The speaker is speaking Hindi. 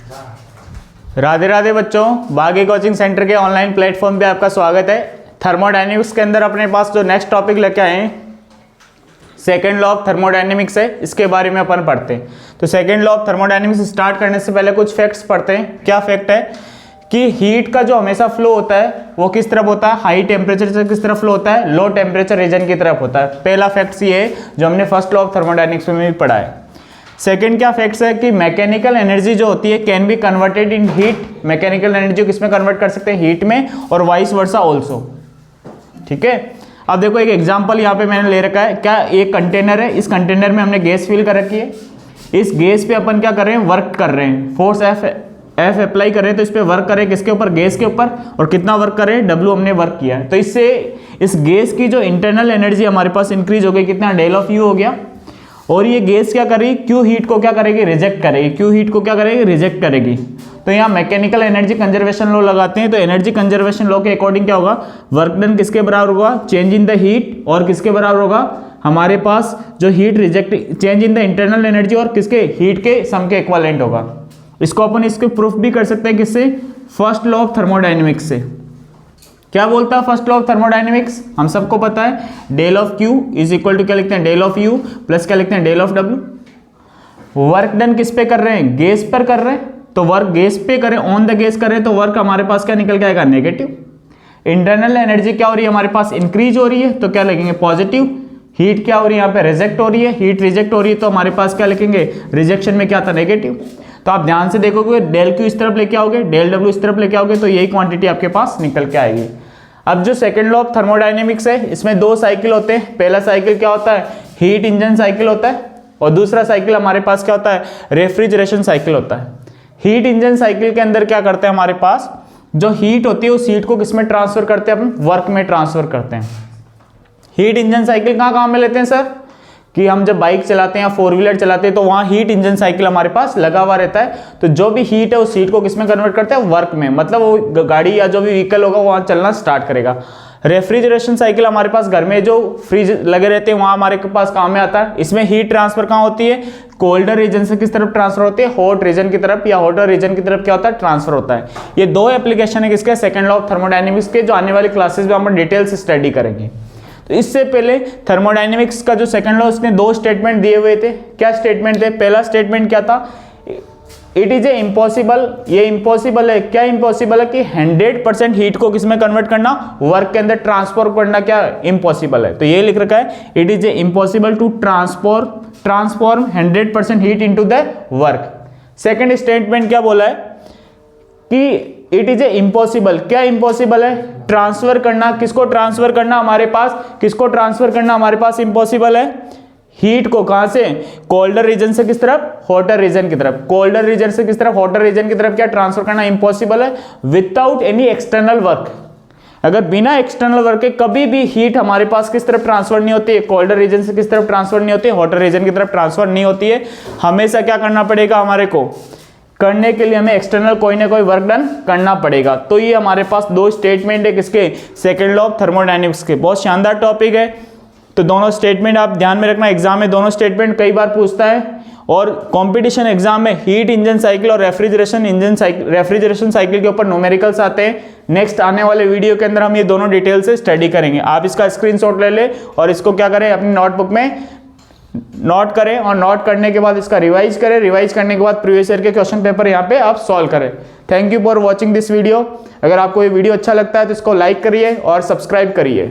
राधे राधे बच्चों, बागी कोचिंग सेंटर के ऑनलाइन प्लेटफॉर्म पे आपका स्वागत है। थर्मोडायनेमिक्स के अंदर अपने पास जो नेक्स्ट टॉपिक लेके आए हैं सेकेंड लॉ ऑफ थर्मोडायनेमिक्स है, इसके बारे में अपन पढ़ते हैं। तो second law of thermodynamics start करने से पहले कुछ फैक्ट्स पढ़ते हैं। क्या फैक्ट है कि हीट का जो हमेशा फ्लो होता है वो किस तरफ होता है, हाई टेम्परेचर से किस तरफ फ्लो होता है, लो टेम्परेचर रीजन की तरफ होता है। पहला फैक्ट ये है जो हमने फर्स्ट लॉ ऑफ थर्मोडायनेमिक्स में भी पढ़ा है। सेकेंड क्या फैक्ट्स है कि मैकेनिकल एनर्जी जो होती है can be converted in heat. Mechanical energy को किसमें कन्वर्ट कर सकते हैं, हीट में, और वाइस वर्सा ऑल्सो। ठीक है, अब देखो एक एग्जांपल यहाँ पे मैंने ले रखा है। क्या एक कंटेनर है, इस कंटेनर में हमने गैस फिल कर रखी है। इस गैस पे अपन क्या कर रहे हैं, वर्क कर रहे हैं, फोर्स एफ अप्लाई कर रहे हैं। तो इस पे वर्क करें किसके ऊपर, गैस के ऊपर, और कितना वर्क करें, डब्ल्यू हमने वर्क किया है। तो इससे इस गैस की जो इंटरनल एनर्जी हमारे पास इंक्रीज हो गई, कितना, डेल ऑफ यू हो गया। और ये गैस क्या करेगी, क्यू हीट को क्या करेगी, रिजेक्ट करेगी। क्यू हीट को क्या करेगी, रिजेक्ट करेगी। तो यहाँ मैकेनिकल एनर्जी कंजर्वेशन लॉ लगाते हैं। तो एनर्जी कंजर्वेशन लॉ के अकॉर्डिंग क्या होगा, वर्क डन किसके बराबर होगा, चेंज इन द हीट, और किसके बराबर होगा, हमारे पास जो heat reject, change in the internal energy, और किसके, हीट के सम के इक्विवेलेंट होगा। इसको अपन इसके प्रूफ भी कर सकते हैं किससे, फर्स्ट लॉ ऑफ थर्मोडायनेमिक्स से। क्या बोलता है फर्स्ट लॉ ऑफ थर्मोडायनेमिक्स, हम सबको पता है, del of Q is equal to क्या लिखते हैं, डेल ऑफ यू प्लस क्या लिखते हैं, del of W. Work done किस पे कर रहे हैं, गैस पर कर रहे हैं। तो वर्क गैस पे करें, ऑन द गैस करें, तो वर्क हमारे पास क्या निकल के आएगा, नेगेटिव। इंटरनल एनर्जी क्या हो रही है हमारे पास, इंक्रीज हो रही है, तो क्या लिखेंगे, पॉजिटिव। हीट क्या हो रही है यहाँ पे, रिजेक्ट हो रही है, हीट रिजेक्ट हो रही है, तो हमारे पास क्या लिखेंगे, रिजेक्शन में क्या था, नेगेटिव। तो आप ध्यान से देखोगे, डेल क्यू इस तरफ लेके आओगे, डेल डब्ल्यू इस तरफ लेके आओगे, तो यही क्वांटिटी आपके पास निकल के आएगी। अब जो सेकंड लॉ ऑफ थर्मोडायनेमिक्स है, इसमें दो साइकिल होते हैं। पहला साइकिल क्या होता है, हीट इंजन साइकिल होता है, और दूसरा साइकिल हमारे पास क्या होता है, रेफ्रिजरेशन साइकिल होता है। हीट इंजन साइकिल के अंदर क्या करते हैं, हमारे पास जो हीट होती है उस हीट को किसमें ट्रांसफर करते हैं, अपन वर्क में ट्रांसफर करते हैं। हीट इंजन साइकिल कहाँ काम में लेते हैं सर, कि हम जब बाइक चलाते हैं या फोर व्हीलर चलाते हैं तो वहां हीट इंजन साइकिल हमारे पास लगा हुआ रहता है। तो जो भी हीट है उस हीट को किसमें कन्वर्ट करते हैं, वर्क में, मतलब वो गाड़ी या जो भी व्हीकल होगा वहां चलना स्टार्ट करेगा। रेफ्रिजरेशन साइकिल हमारे पास घर में जो फ्रिज लगे रहते हैं वहां हमारे पास काम में आता है। इसमें हीट ट्रांसफर कहाँ होती है, कोल्डर रीजन से किस तरफ ट्रांसफर होती है, हॉट रीजन की तरफ, या हॉटर रीजन की तरफ क्या होता है, ट्रांसफर होता है। ये दो एप्लीकेशन है किसके, सेकंड लॉ ऑफ थर्मोडायनेमिक्स के, जो आने वाली क्लासेस में हम डिटेल से स्टडी करेंगे। तो इससे पहले थर्मोडायनेमिक्स का जो सेकंड लॉ, उसने दो स्टेटमेंट दिए हुए थे। क्या स्टेटमेंट थे, पहला स्टेटमेंट क्या था, इट इज ए इम्पॉसिबल, ये इम्पॉसिबल है। क्या इम्पॉसिबल है कि 100% हीट को किसमें कन्वर्ट करना, वर्क के अंदर ट्रांसफर करना, क्या इम्पॉसिबल है। तो ये लिख रखा है, it is a impossible to transform 100% heat into the work. Second statement क्या बोला है कि इट इज ए इम्पॉसिबल, क्या इम्पॉसिबल है, ट्रांसफर करना, किसको ट्रांसफर करना, हमारे पास किसको ट्रांसफर करना, हमारे पास इम्पॉसिबल है, हीट को कहां से, कोल्डर रीजन से किस तरफ, हॉटर रीजन की तरफ। कोल्डर रीजन से किस तरफ, हॉटर रीजन की तरफ क्या ट्रांसफर करना इम्पॉसिबल है, विदाउट एनी एक्सटर्नल वर्क। अगर बिना एक्सटर्नल वर्क के कभी भी हीट हमारे पास किस तरफ ट्रांसफर नहीं होती है, कोल्डर रीजन से किस तरफ ट्रांसफर नहीं होती है, हॉटर रीजन की तरफ ट्रांसफर नहीं होती है। हमेशा क्या करना पड़ेगा, हमारे को करने के लिए हमें एक्सटर्नल कोई ना कोई वर्क डन करना पड़ेगा। तो ये हमारे पास दो स्टेटमेंट है किसके, सेकंड लॉ ऑफ थर्मोडायनेमिक्स के। बहुत शानदार टॉपिक है, तो दोनों स्टेटमेंट आप ध्यान में रखना, एग्जाम में दोनों स्टेटमेंट कई बार पूछता है। और कंपटीशन एग्जाम में हीट इंजन साइकिल और रेफ्रिजरेशन साइकिल के ऊपर न्यूमेरिकल्स आते हैं। नेक्स्ट आने वाले वीडियो के अंदर हम ये दोनों डिटेल से स्टडी करेंगे। आप इसका स्क्रीनशॉट ले ले और इसको क्या करें, अपनी नोटबुक में नोट करें, और नोट करने के बाद इसका रिवाइज करें। रिवाइज करने के बाद प्रीवियस ईयर के क्वेश्चन पेपर यहाँ पे आप सॉल्व करें। Thank you for watching this video. अगर आपको ये वीडियो अच्छा लगता है तो इसको लाइक करिए और सब्सक्राइब करिए।